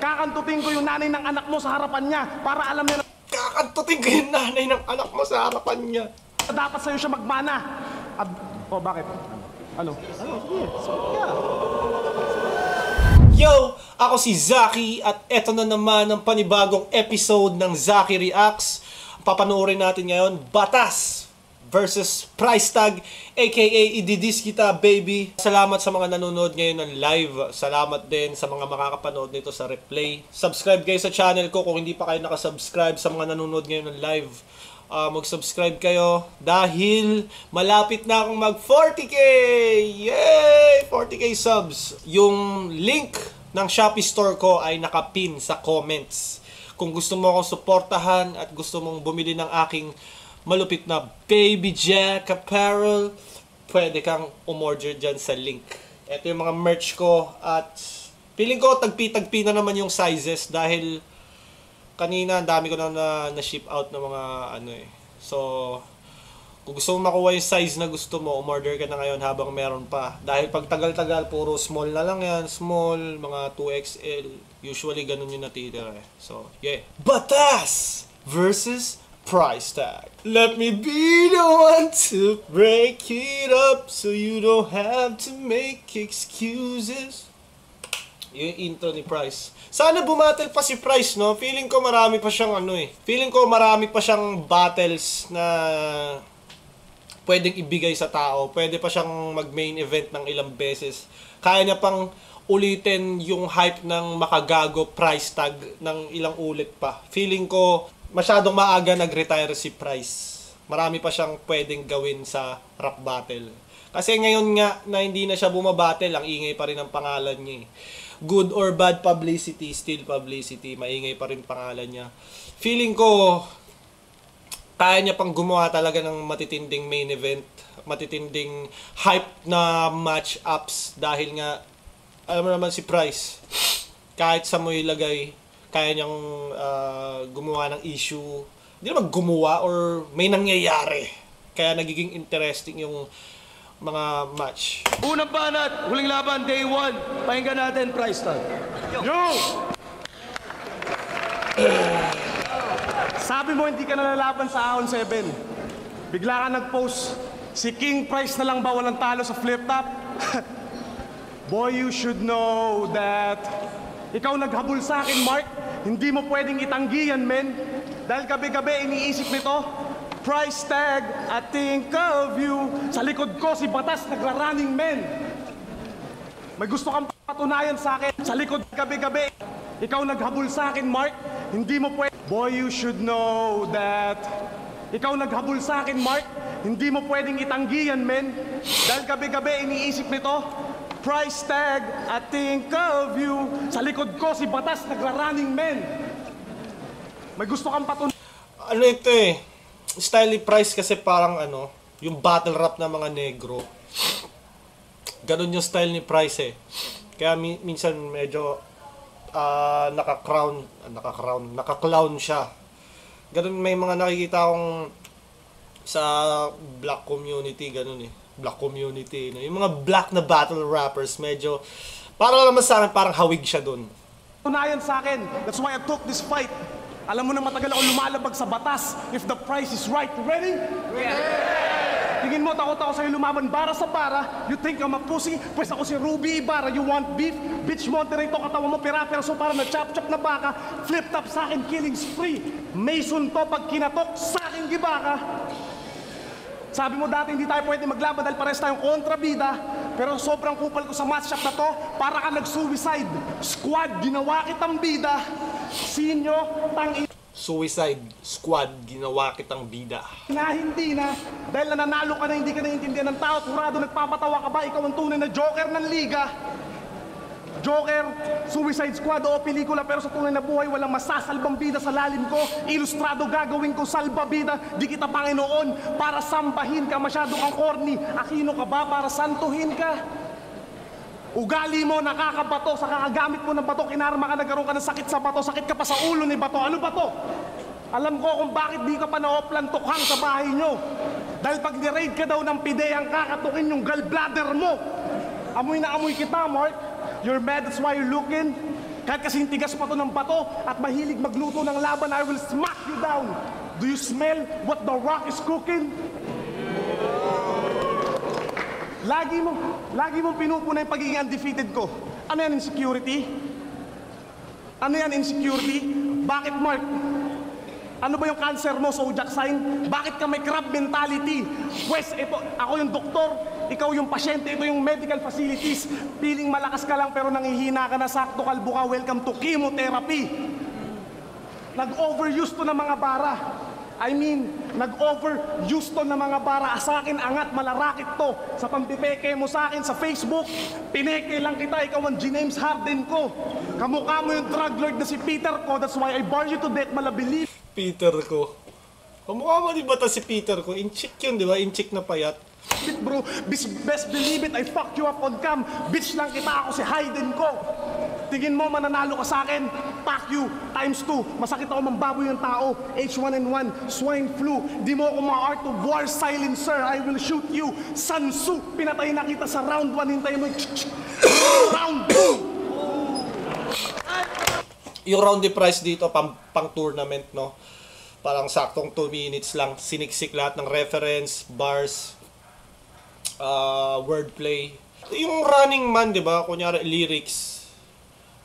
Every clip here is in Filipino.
Kakantutin ko yung nanay ng anak mo sa harapan niya para alam niya na Kakantutin ko yung nanay ng anak mo sa harapan niya. dapat sa'yo siya magmana. At, oh, bakit? Ano? Sige, sige. Yo! Ako si Zaki at eto na naman ang panibagong episode ng Zaki Reacts. Papanoorin natin ngayon, Batas versus Price Tag, aka Ididis Kita Baby. Salamat sa mga nanonood ngayon ng live. Salamat din sa mga makakapanood nito sa replay. Subscribe kayo sa channel ko kung hindi pa kayo nakasubscribe sa mga nanonood ngayon ng live. Mag-subscribe kayo dahil malapit na akong mag 40k! Yay! 40k subs. Yung link ng Shopee store ko ay nakapin sa comments. Kung gusto mo akong suportahan at gusto mong bumili ng aking malupit na Baby Jack apparel, pwede kang umorder dyan sa link. Ito yung mga merch ko at feeling ko tagpi-tagpi na naman yung sizes dahil kanina ang dami ko na ship out ng mga ano eh. So, kung gusto mo makuha yung size na gusto mo, umorder ka na ngayon habang meron pa. Dahil pag tagal-tagal, puro small na lang yan. Small, mga 2XL. Usually, ganun yung natitira eh. So, yeah. Batas versus Price Tag. Let me be the one to break it up so you don't have to make excuses. Yung intro ni Price. Sana bumattle pa si Price, no? Feeling ko marami pa siyang ano eh. Feeling ko marami pa siyang battles na pwedeng ibigay sa tao. Pwede pa siyang mag-main event ng ilang beses. Kaya niya pang ulitin yung hype ng makagago Price Tag ng ilang ulit pa. Feeling ko masyadong maaga nag-retire si Price. Marami pa siyang pwedeng gawin sa rap battle. Kasi ngayon nga na hindi na siya bumabattle, ang ingay pa rin ang pangalan niya eh. Good or bad publicity, still publicity, maingay pa rin pangalan niya. Feeling ko kaya niya pang gumawa talaga ng matitinding main event, matitinding hype na match-ups dahil nga, alam mo naman si Price, kahit sa mo ilagay, kaya niyang gumawa ng issue. Hindi naman gumawa or may nangyayari. Kaya nagiging interesting yung mga match. Unang banat, huling laban, day 1. Pakinggan natin, Price Tag. Yo! Sabi mo hindi ka nalalaban sa Ahon 7. Bigla ka nag-post, si King Price na lang ba walang talo sa flip top? Boy, you should know that ikaw naghabol sa akin, Mark. Hindi mo pwedeng itanggi yan, men. Dahil gabi-gabi iniisip nito, Price Tag, I think of you. Sa likod ko, si Batas nagra-running, men. May gusto kang patunayan sa akin. Sa likod gabi-gabi, ikaw naghabol sa akin, Mark. Hindi mo pwede. Boy, you should know that. Ikaw naghabol sa akin, Mark. Hindi mo pwedeng itanggi yan, men. Dahil gabi-gabi iniisip nito, Price Tag, I think of you. Sa likod ko, si Batas nagra-running, men. May gusto kang patunayan. Ano ito eh? Style ni Price kasi parang ano, yung battle rap ng mga negro. Ganun yung style ni Price eh. Kaya minsan medyo naka-clown siya. Ganun, may mga nakikita akong sa black community, ganun eh. Black community, no? Yung mga black na battle rappers, medyo, para naman sa akin, parang hawig siya dun. Patunayan sa akin. That's why I took this fight. Alam mo na matagal ako lumalabag sa batas. If the price is right, you ready? Yeah! Tingin mo, takot ako sa'yo lumaban bara sa bara. You think I'm a pussy? Pues ako si Ruby Ibarra. You want beef? Bitch, moderate to katawan mo, pera-peraso para na chop-chop na baka. Flip top sa akin, killing spree. Mason to pag kinatok, sa akin gibaka. Sabi mo dati hindi tayo pwede maglaban dahil pares tayong kontrabida. Pero sobrang kupal ko sa matchup na to, para ka nag-suicide. Squad, ginawa kitang bida. Sinyo, tang Suicide Squad, ginawa kitang bida. na hindi na. Dahil nananalo ka na hindi ka naiintindihan ng tao. Turado nagpapatawa ka ba? Ikaw ang tunay na Joker ng liga. Joker, Suicide Squad o pelikula, pero sa tunay na buhay walang masasalbang bida sa lalim ko. Ilustrado gagawin ko salbabida. Di kita Panginoon para sambahin ka. Masyado kang corny. Aquino ka ba para santuhin ka? Ugali mo, nakakabato. Sa kakagamit mo ng bato, kinarma ka, nagkaroon ka ng sakit sa bato. Sakit ka pa sa ulo ni bato. Ano ba to? Alam ko kung bakit di ka pa na-offline tukhang sa bahay nyo. Dahil pag ni-raid ka daw ng pideyang kakatukin yung gallbladder mo. Amoy na amoy kita, Mark. You're mad, that's why you're looking. Kahit kasing tigas pa to ng bato at mahilig magluto ng laban, I will smack you down. Do you smell what The Rock is cooking? Lagi mong pinupuna yung pagiging undefeated ko. Ano yan, insecurity? Ano yan, insecurity? Bakit, Mark? Ano ba yung cancer mo, zodiac sign? Bakit ka may crab mentality? Pwes, ito, ako yung doktor, ikaw yung pasyente, ito yung medical facilities. Piling malakas ka lang pero nangihina ka na, sakto kalbo ka, welcome to chemotherapy. Nag-overuse to ng mga bara. Nag-overuse to ng mga bara. Sa akin, angat, malarakit to. Sa pampipeke mo sa akin sa Facebook, pineke lang kita, ikaw ang James Harden ko. Kamukha mo yung drug lord na si Peter ko, that's why I bore you to death, malabilib. Peter ko. Kamukha mo di ba ta si Peter ko? In-chick yun, di ba? In-chick na payat. Bro, best believe it, I fucked you up on cam. Bitch lang kita, ako si Hayden ko. Tingin mo mananalo ka sa akin? Fuck you, times 2. Masakit ako mambaboy ng tao. H1N1, swine flu. Di mo ako ma-art of war silencer. I will shoot you. Sansu, pinatay na kita sa round 1. Hintayin mo round 2. Yung round the price dito, pang tournament, no? Parang saktong 2 minutes lang. Siniksik lahat ng reference, bars, wordplay. Yung Running Man, di ba? Kunyari, lyrics.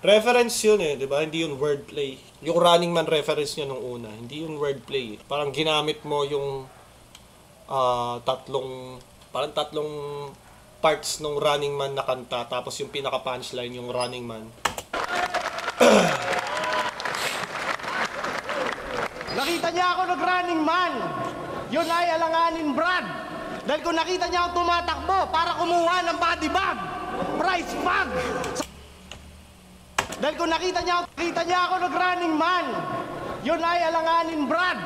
Reference yun eh, di ba? Hindi yun wordplay. Yung Running Man reference nyo nung una. Hindi yun wordplay. Parang ginamit mo yung tatlong parts ng Running Man na kanta. Tapos yung pinaka-punchline, yung Running Man. Nakita niya ako nag-Running Man. Yun ay alanganin, Brad. Dahil kung nakita niya ako tumatakbo para kumuha ng body bag, price bag. Dahil kung nakita niya ako nag-Running Man. Yun ay alanganin, Brad.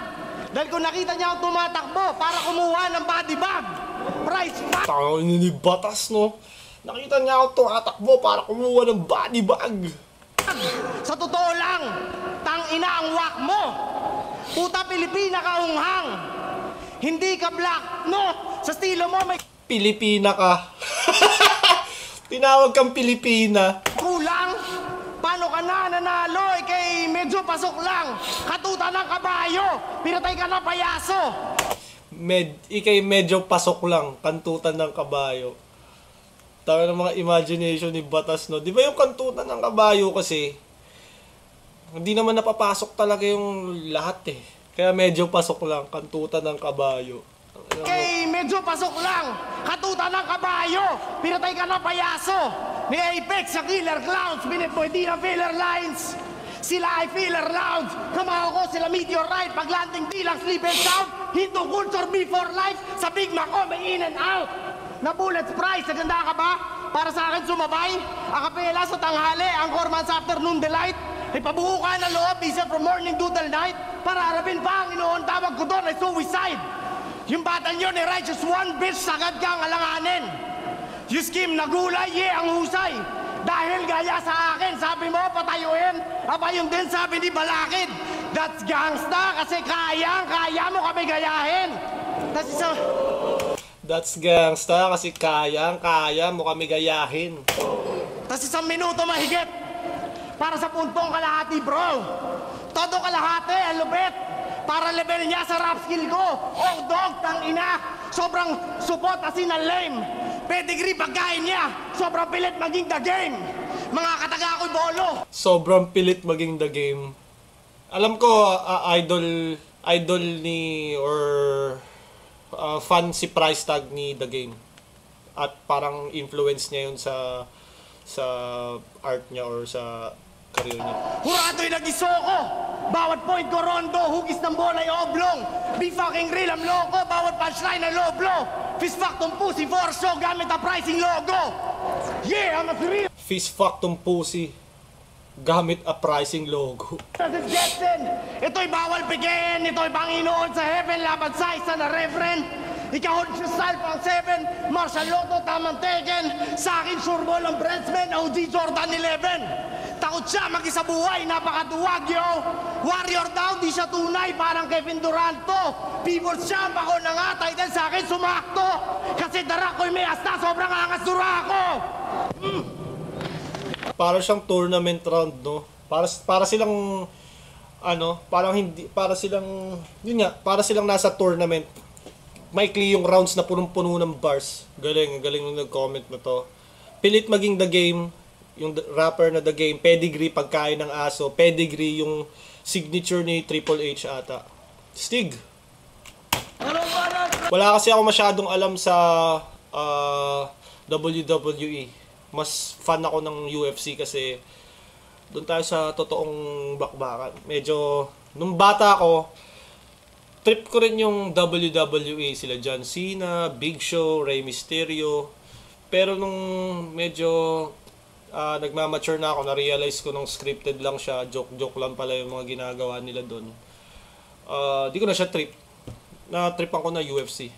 Dahil kung nakita niya ako tumatakbo para kumuha ng body bag, price bag. Tao ni batas, no? Nakita niya ako tumatakbo para kumuha ng body bag. Sa totoo lang, tang-ina ang wak mo. Puta Pilipina ka unghang. Hindi ka black, no? Sa estilo mo may Pilipina ka. Tinawag kang Pilipina. kulang. Paano ka na nanalo? Ikay medyo pasok lang. Katuta ng kabayo. Pinatay ka ng payaso. Ikay medyo pasok lang. Kantutan ng kabayo. Tawa ng mga imagination ni Batas, no? Di ba yung kantutan ng kabayo kasi, hindi naman napapasok talaga yung lahat eh. Kaya medyo pasok lang, kantutan ng kabayo. Ikay medyo pasok lang. Katuta ng kabayo. Pinatay ka ng payaso. Ni Apex sa Killer Clowns. Pinipwede ng filler lines. Sila ay filler rounds. Kamao ko sila meteorite. Paglanding bilang sleep and sound. Hinto culture before life. Sa Big Mac ko may in and out. Na bullets price. Naganda ka ba? Para sa akin sumabay. Akapela sa tanghali. Ang Corman's afternoon delight. Ipabuo ka na loob. Isa from morning to till night. Para harapin pa ang inoon. Tawag ko doon ay suicide. Yung batang yun ay righteous one. Bitch, sagad kang alanganin. You scheme na gulay. Yeah, ang husay. Dahil gaya sa akin, sabi mo patayuin. Aba yung din sabi ni Balakid. That's gangsta kasi kaya mo kami gayahin. That's gangsta kasi kaya mo kami gayahin. Tas isang minuto mahigit. Para sa puntong kalahati, bro. Todo kalahati, ang lupit. Para level niya sa rap skill ko. Oh, dog, tang ina. Sobrang supot asin ang lame. Pedigree pagkain niya. Sobrang pilit maging the game. Mga kataga ako'y bolo. Sobrang pilit maging the game. Alam ko, idol ni or fan si price tag ni The Game. At parang influence niya yun sa art niya or sa career niya. Hurato'y nag-isoko. Bawat point ko rondo, hugis ng bola ay oblong. Be fucking real, ang loko. Bawat punchline ay low blow. Fist fuck tong pussy for show gamit ang pricing logo. Yeah, I'm a real. Fist fuck tong pussy gamit a pricing logo. This Jetson, ito'y bawal bigyan. Ito'y Panginoon sa heaven. Laban sa isa na reverend. Ikaw sa style pang 7. Martial Lotto, tamang Tekken. Sa akin, sureball ang Brentsman. OG Jordan 11. Takot siya mag-isa buhay, napakaduwag yo. Warrior daw, di siya tunay, parang Kevin Durant to. People's champ ako na nga, title sa akin sumakto. Kasi dara ko'y may asta, sobrang angas dura ako. Para siyang tournament round, no? Para silang parang hindi para silang yun nga, para silang nasa tournament. Maikli yung rounds na punong-puno ng bars. Galing yung nag-comment na to. Pilit maging the game, yung rapper na the game, pedigree pagkain ng aso, pedigree yung signature ni Triple H ata. Stig. Wala kasi ako masyadong alam sa WWE. Mas fan ako ng UFC kasi doon tayo sa totoong bakbakan. Medyo, nung bata ako, trip ko rin yung WWE. Sila John Cena, Big Show, Rey Mysterio. Pero nung medyo nagmamature na ako, na-realize ko nung scripted lang siya, joke-joke lang pala yung mga ginagawa nila doon. Di ko na siya trip. Na-tripan ko na UFC.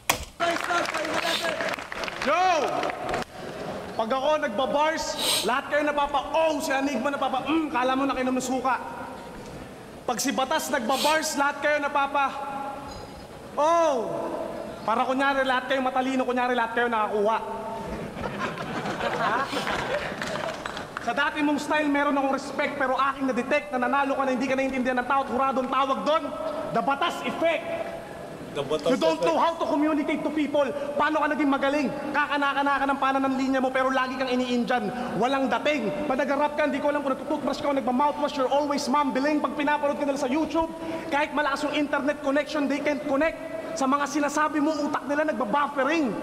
Joe! Pag ako nagbabars, lahat kayo napapa-oh, si Enigma kala mo na kayo naman suka. Pag si Batas nagbabars, lahat kayo oh! Para kunyari lahat kayo matalino, kunyari lahat kayo nakakuha. Ha? Sa dati mong style, meron akong respect, pero aking na-detect na nanalo ka na hindi ka naiintindihan ng tao at huradong tawag doon, the Batas effect. You don't know how to communicate to people. Paano ka naging magaling? Kakanaka-naka ng panan ng linya mo pero lagi kang iniinjan. Walang dating. Pag nag-rap ka, hindi ko alam kung nagtutoothbrush ka o nagmamouthwash, you're always mumbling. Pag pinapanood ka nila sa YouTube, kahit malakas yung internet connection, they can't connect. Sa mga sinasabi mo, utak nila nagbabuffering.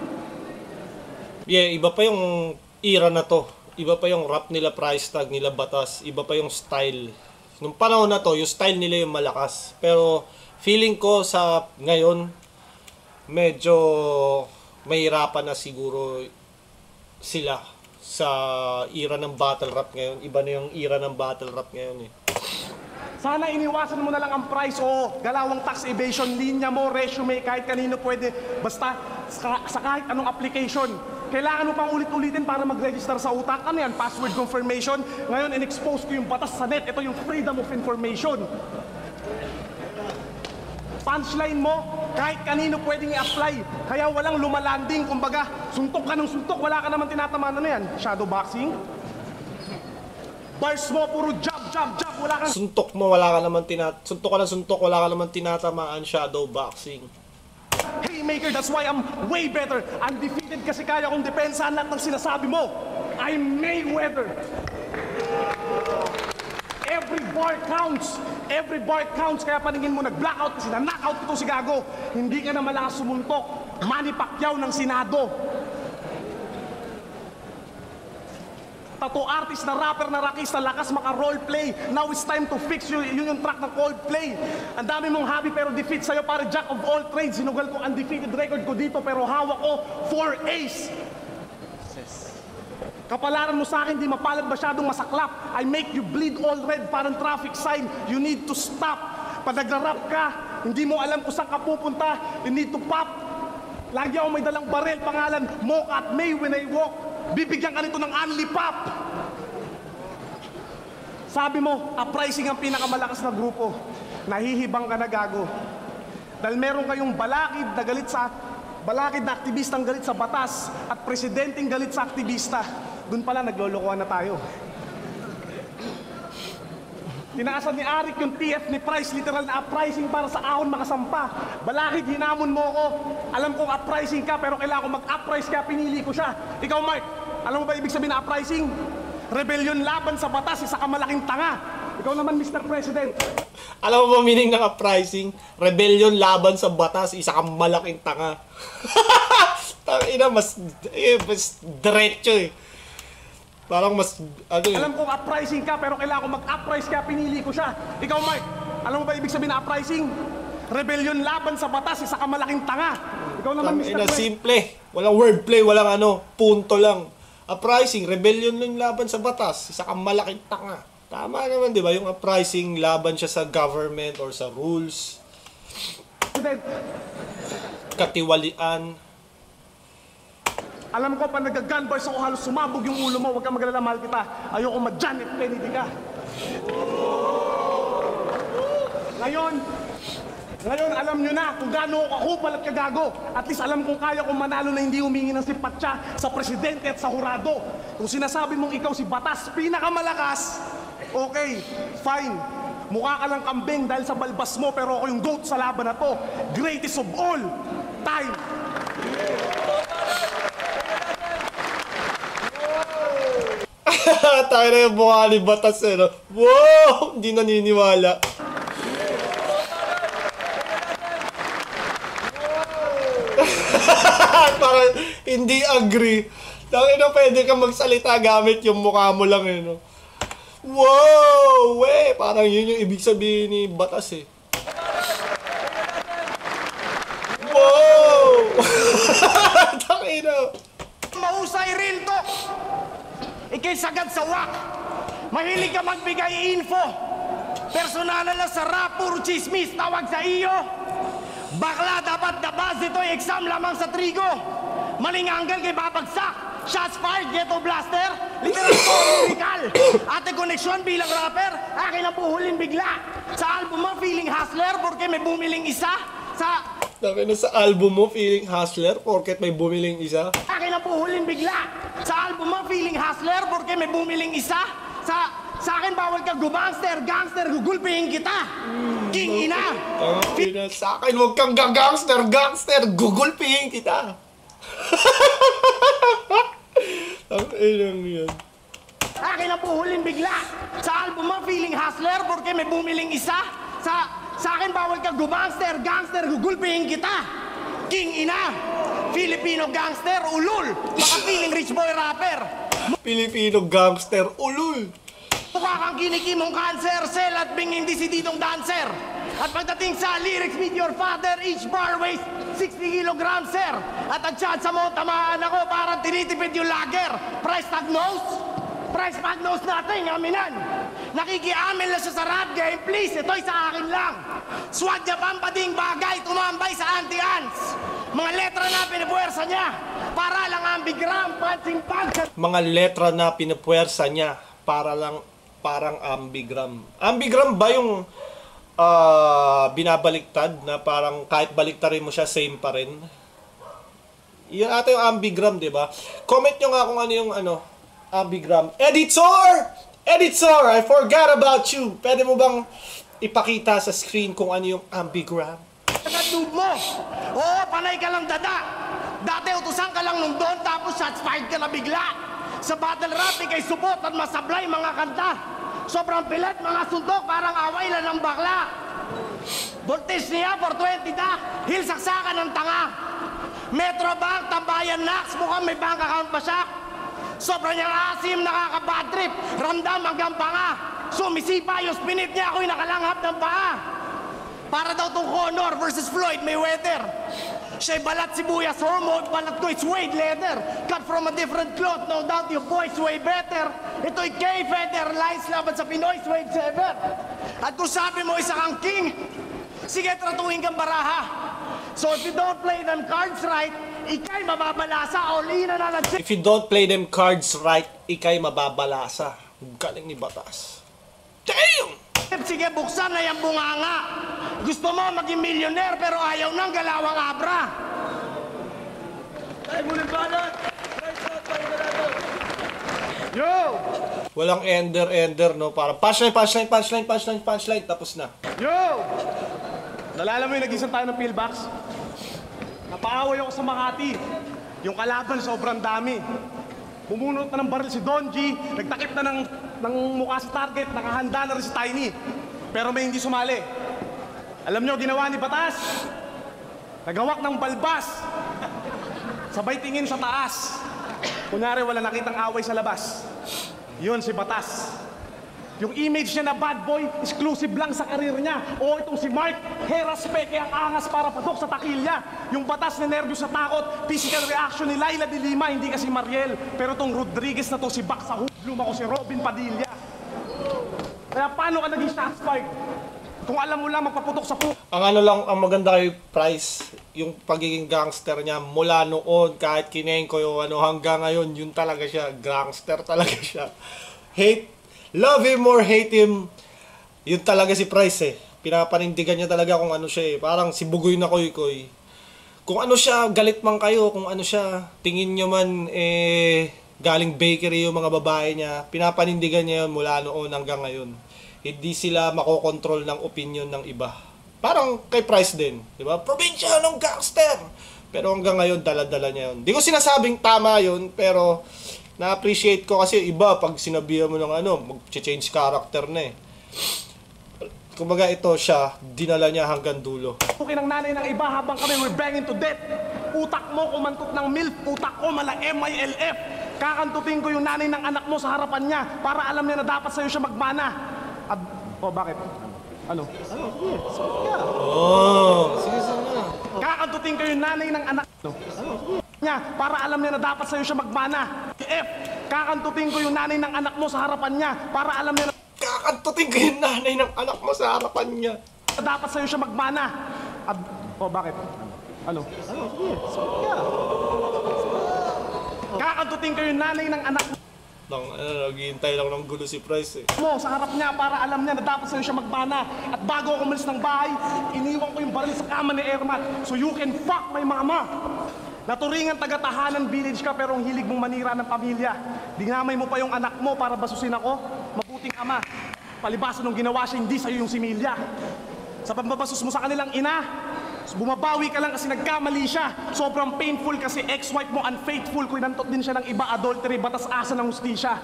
Yeah, iba pa yung era na to. Iba pa yung rap nila, price tag nila, Batas. Iba pa yung style. Nung panahon na to, yung style nila yung malakas. Pero feeling ko sa ngayon, medyo mahirapan na siguro sila sa era ng battle rap ngayon. Iba na yung era ng battle rap ngayon eh. Sana iniwasan mo na lang ang price o galawang tax evasion, linya mo, resume, kahit kanino pwede. Basta sa kahit anong application. Kailangan mo pang ulit-ulitin para mag-register sa utak. Ano yan? Password confirmation. Ngayon, in-expose ko yung batas sa net. Ito yung freedom of information. Punchline mo, kahit kanino pwedeng i-apply. Kaya walang lumalanding, kumbaga, suntok ka ng suntok, wala ka naman tinatamaan. Ano yan? Shadow boxing? Bars mo, puro jab, wala kang... Suntok mo, wala ka naman suntok ka ng suntok, wala ka naman tinatamaan, shadow boxing. Haymaker, that's why I'm way better. Undefeated kasi kaya kong depensahan lahat ng sinasabi mo. I'm Mayweather. Every bar counts. Every bar counts. Kaya paningin mo, nag-blackout kasi na-knockout ko si Gago. Hindi ka na malakas sumuntok. Manny Pacquiao ng Senado. Tattoo artist na rapper na rakista, lakas maka-roleplay. Now it's time to fix yun yung track ng Coldplay. Ang dami mong hobby pero defeat sa'yo pare jack of all trades. Sinugal ko undefeated record ko dito pero hawak ko 4 ace. Kapalaran mo sa akin, di mapalad masyadong masaklap. I make you bleed all red, parang traffic sign. You need to stop. Pag nagra-rap ka, hindi mo alam kung saan ka pupunta. You need to pop. Lagi ako may dalang barel, pangalan, Mocha at May when I walk. Bibigyan ka nito ng Unli Pop. Sabi mo, uprising ang pinakamalakas na grupo. Nahihibang ka na Gago. Dahil meron kayong balakid na galit sa... Balakid na aktivistang galit sa batas at presidenteng galit sa aktivista. Doon pala naglolokohan na tayo. Tinaasan ni Arik yung TF ni Price, literal na uprising para sa ahon makasampa. Balakid, hinamon mo ko. Alam kong uprising ka pero kailangan ko mag-uprise kaya pinili ko siya. Ikaw Mark, alam mo ba ibig sabihin na uprising? Rebellion laban sa batas, isa ka malaking tanga. Ikaw naman Mr. President. Alam mo ba meaning ng uprising? Rebellion laban sa batas, isa kang malaking tanga. Tangina, mas diretso eh. Parang mas, Alam kong uprising ka, pero kailangan ko mag-uprise kaya pinili ko siya. Ikaw, Mark, alam mo ba ibig sabihin na uprising? Rebellion laban sa batas, isa ka malaking tanga. Ikaw naman, Mr. President. Simple. Walang wordplay, walang punto lang. Uprising, rebellion lang laban sa batas, isa kang malaking tanga. Tama naman, di ba? Yung uprising, laban siya sa government or sa rules. Katiwalian. Alam ko, pag nag-gun bars ako, halos sumabog yung ulo mo. Huwag kang magalala, mahal kita. Ayoko ma-John F. Kennedy ka. Ngayon, Ngayon, alam nyo na kung gaano ako kapal at kagago. At least alam kong kaya kong manalo na hindi humingi ng simpatya sa presidente at sa hurado. Kung sinasabi mong ikaw si Batas, pinakamalakas, okay, fine. Mukha ka lang kambing dahil sa balbas mo, pero ako yung GOAT sa laban na to. Greatest of all time. Tayo na yung mukha ni Batas eh, no? Wow! Hindi naniniwala. Parang hindi agree. Dahil na pwede ka magsalita gamit yung mukha mo lang eh, no? Wow! Parang yun yung ibig sabihin ni Batas eh. Wow! Takina. Mahusay rin to. Ikay sagad sa wak. Mahilig ka magbigay info. Personalan lang sa rap, puro chismis, tawag sa iyo. Bakla, dapat nabas ito, exam lamang sa trigo. Maling angle kay babagsak. Shots fired, ghetto blaster. Literal to, lyrical. Ate koneksyon bilang rapper, akin ang buhulin bigla. Sa album mo, feeling hustler, porque may bumiling isa. Sa album mo, feeling hustler, porket may bumiling isa. Akin ang buhulin bigla. Sa album mo, feeling hustler, porque may bumiling isa. Sa akin, bawal ka gangster, gugulpihin kita. King ina. Sa akin, huwag kang gangster, gugulpihin kita. Ang ilang yan. Akin ang buhulin bigla. Sa album mo, feeling hustler, porque may bumiling isa. Sa akin, bawal ka gangster, gugulpihin kita. King ina. Filipino gangster, ulul. Baka feeling rich boy rapper. Filipino gangster, ulul. Mukha kang kinikimong cancer, cell at bing hindi si Didong dancer. At pagdating sa lyrics, meet your father, each bar weighs 60 kilograms, sir. At ang chance mo, tamaan ako, parang tinitipid yung lager. Price tag nose natin, aminan. Nakikiamin lang siya sa rap game, please, ito'y sa akin lang. Swag niya pampading bagay, tumambay sa anti-ants. Mga letra na pinapuwersa niya, para lang ambigram, pansing pag. Mga letra na pinapuwersa niya, parang ambigram. Ambigram ba yung binabaliktad na parang kahit baliktarin mo siya, same pa rin? Yan ata yung ambigram, di ba? Comment nyo nga kung ano yung ambigram. Editor! I forgot about you. Pwede mo bang ipakita sa screen kung ano yung ambigram? Katub mo! Oo, panay ka lang dada. Dati utusan ka lang nung doon, tapos shots fired ka na bigla. Sa battle rap, ikay supot at masablay mga kanta. Sobrang pilat, mga suntok, parang away lang ng bakla. Voltage niya, 420 da, hil saksakan ng tanga. Metro Bank, Tambayan Nax, mukhang may bank account pa siya. Sobrang niyang asim, nakaka-bad trip, ramdam hanggang panga. Sumisipa yung spinit niya, ako'y nakalanghap ng paa. Para daw tong Conor versus Floyd Mayweather. Siya'y balat sibuyas hormone, balat ko'y suede leather. Cut from a different cloth, no doubt your boy's way better. Ito'y K-Feather, lines laban sa Pinoy, Suede Sever. At kung sabi mo isa kang king, sige tratuhin kang baraha. So if you don't play them cards right, ikay mababalasa, all in na lang. If you don't play them cards right, ikay mababalasa. Galing ni Batas. Damn! Sige, buksan na yung bunganga. Gusto mo maging milyonер pero ayaw ng galawang abra. Tayo muna balot. Yo! Walang ender, no? Parang punchline, tapos na. Yo! Nalala mo yung nag-isang tayo ng pillbox? Napaaway ako sa Makati. Yung kalaban sobrang dami. Bumunot na ng baril si Don G, nagtakip na ng mukha sa target, nakahanda na rin si Tiny. Pero may hindi sumali. Alam nyo, ginawa ni Batas? Nagawak ng balbas. Sabay tingin sa taas. Kunyari, wala nakitang away sa labas. Yun si Batas. Yung image niya na bad boy, exclusive lang sa karir niya. O itong si Mark, Heras Peke ang angas para pasok sa takilya. Yung Batas na nervyos sa takot, physical reaction ni Laila de Lima, hindi kasi Mariel. Pero tong Rodriguez na to, si Bak sa Hublum, ako si Robin Padilla. Kaya paano ka naging shots fired? Kung alam mo lang magpaputok sa Ang maganda kay Price, yung pagiging gangster niya mula noon, kahit kineng ko yung hanggang ngayon, yun talaga siya, gangster talaga siya. Love him or hate him, yun talaga si Price eh. Pinapanindigan niya talaga kung ano siya eh. Parang si Bugoy na Koy-Koy. Kung ano siya, galit man kayo, kung ano siya, tingin nyo man galing bakery yung mga babae niya, pinapanindigan niya yun mula noon hanggang ngayon. Hindi sila makokontrol ng opinion ng iba. Parang kay Price din, di ba? Probinsya ng gangster! Pero hanggang ngayon, dala-dala niya yun. Di ko sinasabing tama yun, pero na-appreciate ko kasi iba pag sinabihan mo ng mag-change character na eh. Kumbaga ito siya, dinala niya hanggang dulo. Tukin ng nanay ng iba habang kami we're banging to death. Utak mo kumantot ng MILF, utak ko mala MILF. Kakantutin ko yung nanay ng anak mo sa harapan niya para alam niya na dapat sa'yo siya magmana. Bakit? Ano? Sige sana. Kakantutin ko yung nanay ng anak niya para alam niya na dapat sa'yo siya magmana. F. Kakantutin ko yung nanay ng anak mo sa harapan niya para alam niya na Kakantutin ko yung nanay ng anak mo sa harapan niya. dapat sa'yo siya magmana. Bakit? Ano? Kakantutin ko yung nanay ng anak Naghihintay lang ng gulo si Price eh. mo sa harap niya para alam niya na dapat sa'yo siya magmana. At bago ako umalis ng bahay, iniwan ko yung baril sa kama ni Ermat so you can fuck my mama. Naturingan taga-tahanan village ka pero ang hilig mong manira ng pamilya. Dinamay mo pa yung anak mo para basusin ako. Mabuting ama. Palibasan ng ginawa siya, hindi sa'yo yung similya. Sa pambabasos mo sa kanilang ina, bumabawi ka lang kasi nagkamali siya. Sobrang painful kasi ex-wife mo unfaithful. Kinantot din siya ng iba, adultery, batas asa ng hustisya.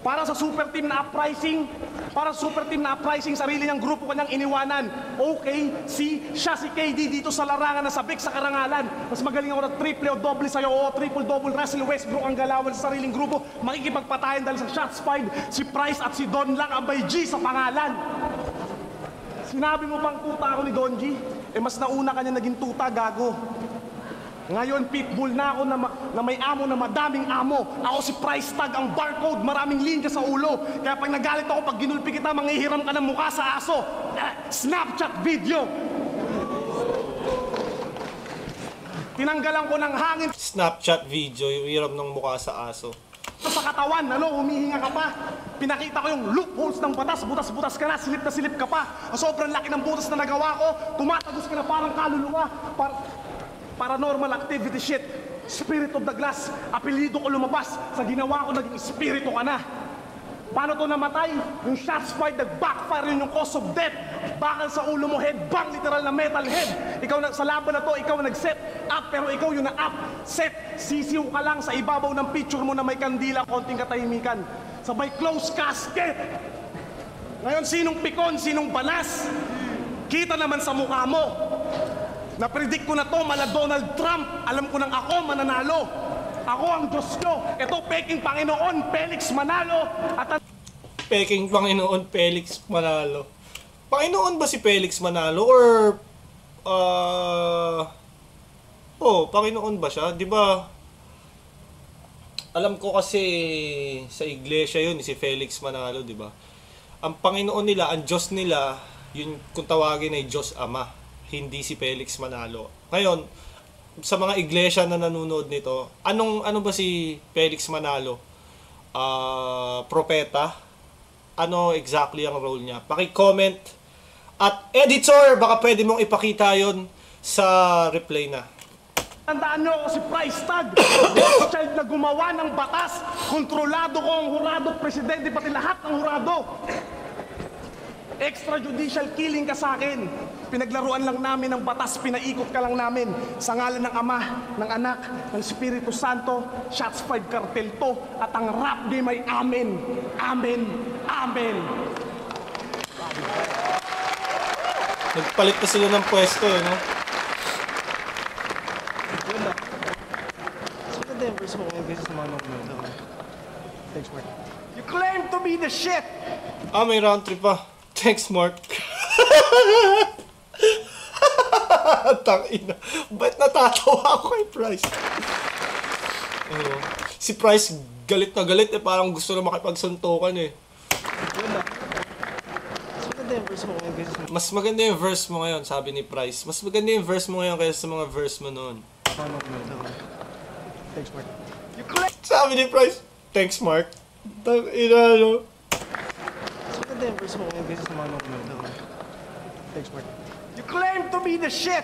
Para sa super team na uprising, sarili niyang grupo kanyang iniwanan. Okay, siya si KD dito sa larangan na sabik sa karangalan. Mas magaling ako na triple o double sa'yo o triple-double Russell Westbrook ang galawan sa sariling grupo. Makikipagpatayan dahil sa shots fired, si Price at si Don lang ang may G sa pangalan. Sinabi mo pang tuta ako ni Don G? Mas nauna kanya naging tuta, gago. Ngayon, pitbull na ako na may amo na madaming amo. Ako si Price Tag, ang barcode, maraming linya sa ulo. Kaya pag nagalit ako, pag ginulpi kita, manghihiram ka ng mukha sa aso. Snapchat video. Tinanggalan ko ng hangin Snapchat video, yung hiram ng mukha sa aso. sa katawan, humihinga ka pa. Pinakita ko yung loopholes ng batas, butas-butas ka na silip ka pa. Sobrang laki ng butas na nagawa ko, tumatagos ka na parang kaluluwa. Paranormal activity shit. Spirit of the glass. Apelido ko lumabas. Sa ginawa ko, naging espiritu ka na. Paano to namatay? Yung shots fired, nag-backfire, yun yung cause of death. Bakal sa ulo mo, headbang, literal na metal head. Ikaw sa laban na to, ikaw nag-set up, pero ikaw yung na-up. Set, sisiw ka lang sa ibabaw ng picture mo na may kandila, konting katahimikan. Sabay close casket. Ngayon, sinong pikon, sinong balas? Kita naman sa mukha mo. Na-predict ko na to, mala Donald Trump. Alam ko nang ako mananalo. Ako ang Diyos nyo. Ito, peking Panginoon, Felix Manalo. At Peking Panginoon, Felix Manalo. Panginoon ba si Felix Manalo? Or, Panginoon ba siya? Di ba? Alam ko kasi sa iglesia yun, si Felix Manalo, di ba? Ang Panginoon nila, ang Diyos nila, yun kung tawagin ay Diyos Ama. Hindi si Felix Manalo. Ngayon, sa mga iglesia na nanonood nito, ano ba si Felix Manalo? Propeta? Ano exactly ang role niya? Paki-comment. At editor, baka pwede mong ipakita yon sa replay na. tandaan nyo ako si Price Tag. Child na gumawa ng batas. Kontrolado ko ang hurado, presidente, pati lahat ng hurado. Extrajudicial killing ka sa akin. Pinaglaruan lang namin ng batas, pinaikot ka lang namin. Sa ngalan ng Ama, ng Anak, ng Espiritu Santo, shots fired cartel to, at ang rap game ay amen. Amen. Amen. Nagpalit na sila ng pwesto, no? You claim to be the shit. May round trip pa. Thanks, Mark. Tangina. Ba't natatawa ako kay Price? Si Price galit na galit parang gusto na makipagsuntukan eh. Mas maganda yung verse mo ngayon, sabi ni Price. Mas maganda yung verse mo ngayon kaysa sa mga verse mo noon. Thanks, Mark. Sabi ni Price, thanks, Mark. Tangina, no? You claim to be the shit.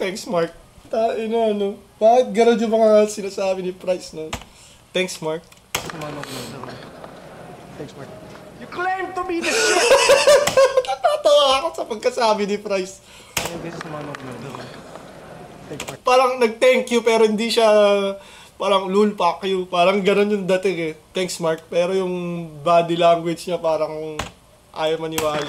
Thanks, Mark. Ano? Bakit gano'n yung mga sinasabi ni Price, no? Thanks, Mark. You claim to be the shit. Natatawa ako sa pagkasabi ni Price. Parang nag-thank you pero hindi siya parang lul, fuck you. Parang gano'n yung dating eh. Thanks, Mark. Pero yung body language niya parang ayaw maniwala.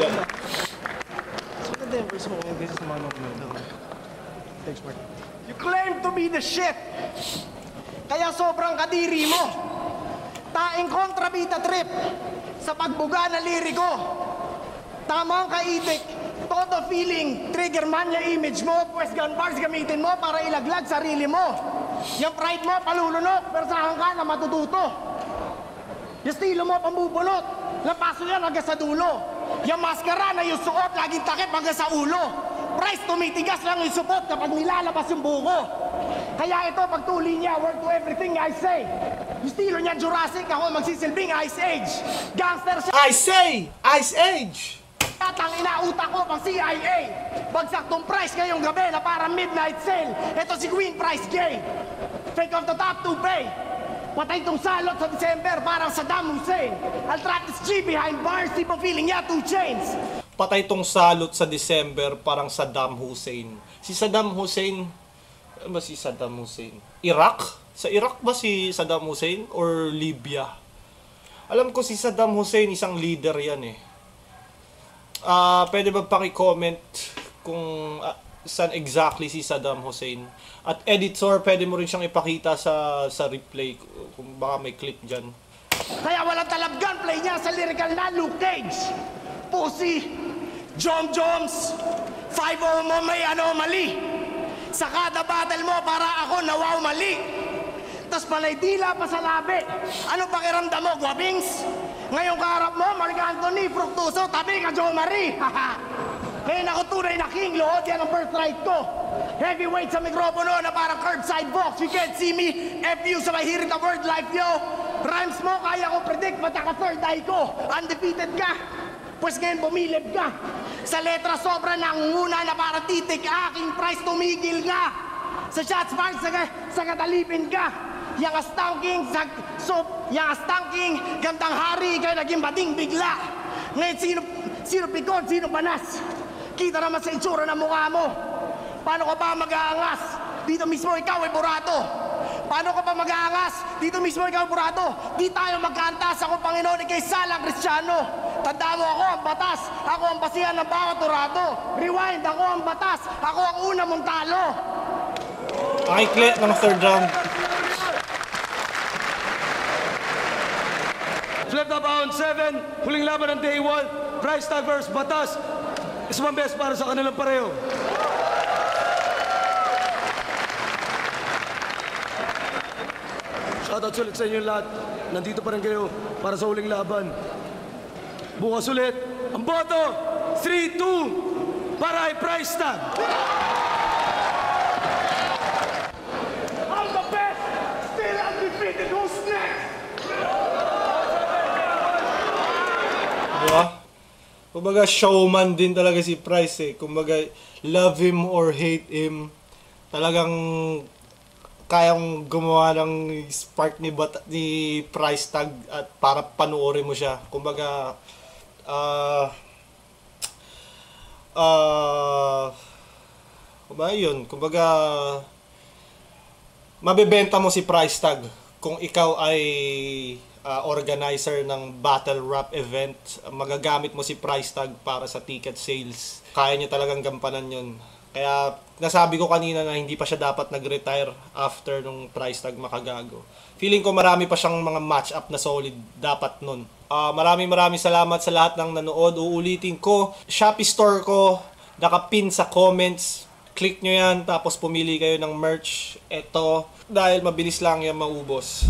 You claim to be the shit. Kaya sobrang kadiri mo. Taing kontrabida trip sa pagbuga na liriko. Tama ang kaitik. Todo feeling, trigger man yung image mo, pues gun bars gamitin mo para ilaglag sarili mo. Yung pride mo, palulunok, persahan ka na matututo. Yung estilo mo, pambubulot. Lampaso yan hanggang sa dulo. Yung maskara na yung suot, laging takip hanggang sa ulo. Price, tumitigas lang yung supot kapag nilalabas yung buko. Kaya ito, pagtuli niya, word to everything I say. Yung estilo niya, Jurassic, ako magsisilbing Ice Age. Gangster siya. I say! Ice Age! Ang inautak ko pang CIA. Bagsak tong price ngayong gabi na parang midnight sale. Ito si Queen Price Gay. Fake of the top to pay. Patay tong salot sa December parang Saddam Hussein. I'll trap this G behind bars, di ba feeling niya 2 chains? Patay tong salot sa December parang Saddam Hussein. Si Saddam Hussein, ano ba si Saddam Hussein? Iraq? Sa Iraq ba si Saddam Hussein or Libya? Alam ko si Saddam Hussein isang leader yan eh. Pwede ba paki-comment kung saan exactly si Saddam Hussein? At editor, pwede mo rin siyang ipakita sa replay kung baka may clip dyan. Kaya walang talab gunplay niya sa lyrical na Luke Cage. Pussy, Jom Joms, 5-0 mo may anomaly. Sa kada battle mo para ako nawaw mali. Tas panay dila pa sa labi. Ano pakiramdam mo, Guabings? Ngayong kaharap mo, Mark Anthony, Fructuoso, tabi ka, Joe Marie. Ngayon ako tunay na king, lood yan ang birthright ko. Heavyweight sa mikropono na parang curbside box. You can't see me, F you sa may hirit na word life yo. Rhymes mo, kaya ko predict, mataka third eye ko. Undefeated ka, pues ngayon bumilib ka. Sa letra sobra nangunguna na parang titik, aking price tumigil ka. Sa shots fired, sa katalipin ka. Yang astangking, yang astangking, gandang hari, kayo naging bading bigla. Ngayon, sino pikon, sino panas? Kita naman sa itsura ng mukha mo. Paano ka ba mag-aangas? Dito mismo ikaw ay burato. Paano ka ba mag-aangas? Dito mismo ikaw ay burato. Di tayo magkaantas. Ako, Panginoon, ikay salang Kristiyano. Tandaan mo, ako ang batas. Ako ang basihan ng bawat turado. Rewind, ako ang batas. Ako ang una mong talo. Pakikli ng third round. Flip top round 7, huling laban ng day 1, Price Tag vs. Batas. Isang best para sa kanilang pareho. Shoutout ulit sa inyo lahat. Nandito pa rin kayo para sa huling laban. Bukas ulit, ang boto, 3-2 para kay Price Tag. I'm the best, still undefeated, who's next? Diba? Kumbaga showman din talaga si Price eh. Kumbaga love him or hate him, talagang kayang gumawa ng spark ni Price Tag at para panoorin mo siya. Kumbaga kumbaga mabebenta mo si Price Tag kung ikaw ay organizer ng battle rap event. Magagamit mo si Price Tag para sa ticket sales. Kaya niya talagang gampanan yun. Kaya nasabi ko kanina na hindi pa siya dapat nag-retire after nung Price Tag makagago. Feeling ko marami pa siyang mga match-up na solid dapat nun. Maraming salamat sa lahat ng nanood. Uulitin ko, Shopee store ko, nakapin sa comments. Click nyo yan, tapos pumili kayo ng merch. Ito, dahil mabilis lang yan maubos.